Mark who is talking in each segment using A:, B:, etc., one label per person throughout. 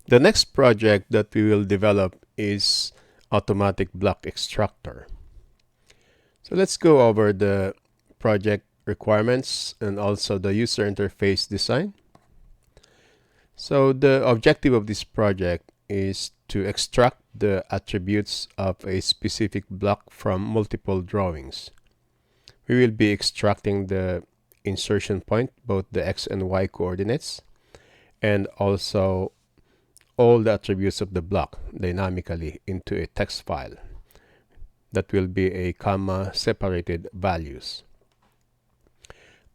A: The next project that we will develop is automatic block extractor. So let's go over the project requirements and also the user interface design. So the objective of this project is to extract the attributes of a specific block from multiple drawings. We will be extracting the insertion point, both the X and Y coordinates, and also all the attributes of the block dynamically into a text file that will be a comma separated values.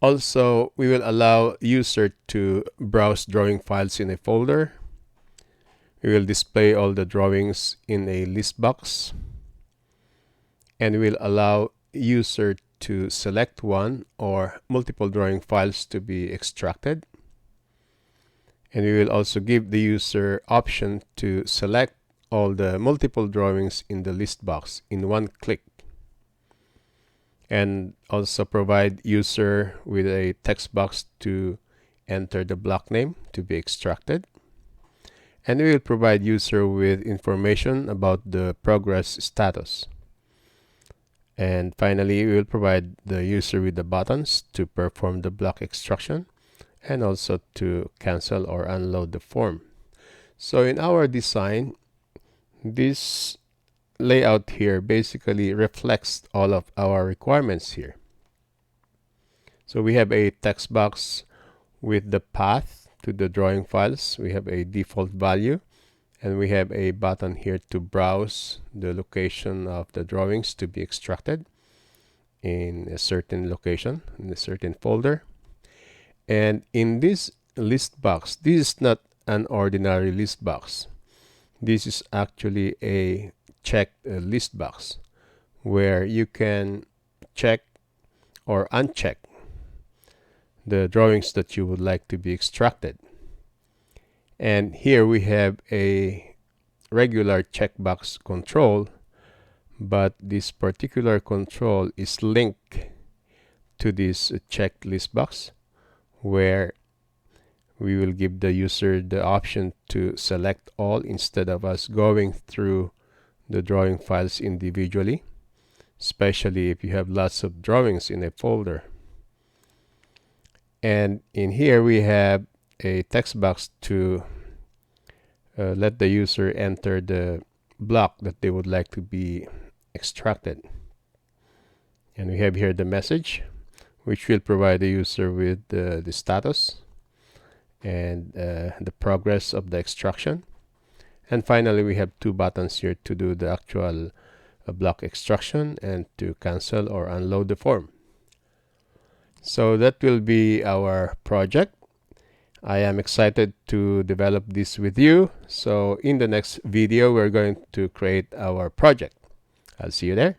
A: Also, we will allow user to browse drawing files in a folder. We will display all the drawings in a list box, and we will allow user to select one or multiple drawing files to be extracted. And we will also give the user option to select all the multiple drawings in the list box in one click, and also provide user with a text box to enter the block name to be extracted. And we will provide user with information about the progress status. And finally, we will provide the user with the buttons to perform the block extraction and also to cancel or unload the form. So in our design, this layout here basically reflects all of our requirements here. So we have a text box with the path to the drawing files. We have a default value, and we have a button here to browse the location of the drawings to be extracted in a certain location, in a certain folder. And in this list box, this is not an ordinary list box. This is actually a checked list box where you can check or uncheck the drawings that you would like to be extracted. And here we have a regular checkbox control, but this particular control is linked to this checked list box, where we will give the user the option to select all instead of us going through the drawing files individually, especially if you have lots of drawings in a folder. And in here we have a text box to let the user enter the block that they would like to be extracted. And we have here the message, which will provide the user with the status and the progress of the extraction. And finally, we have two buttons here to do the actual block extraction and to cancel or unload the form. So that will be our project. I am excited to develop this with you. So in the next video, we're going to create our project. I'll see you there.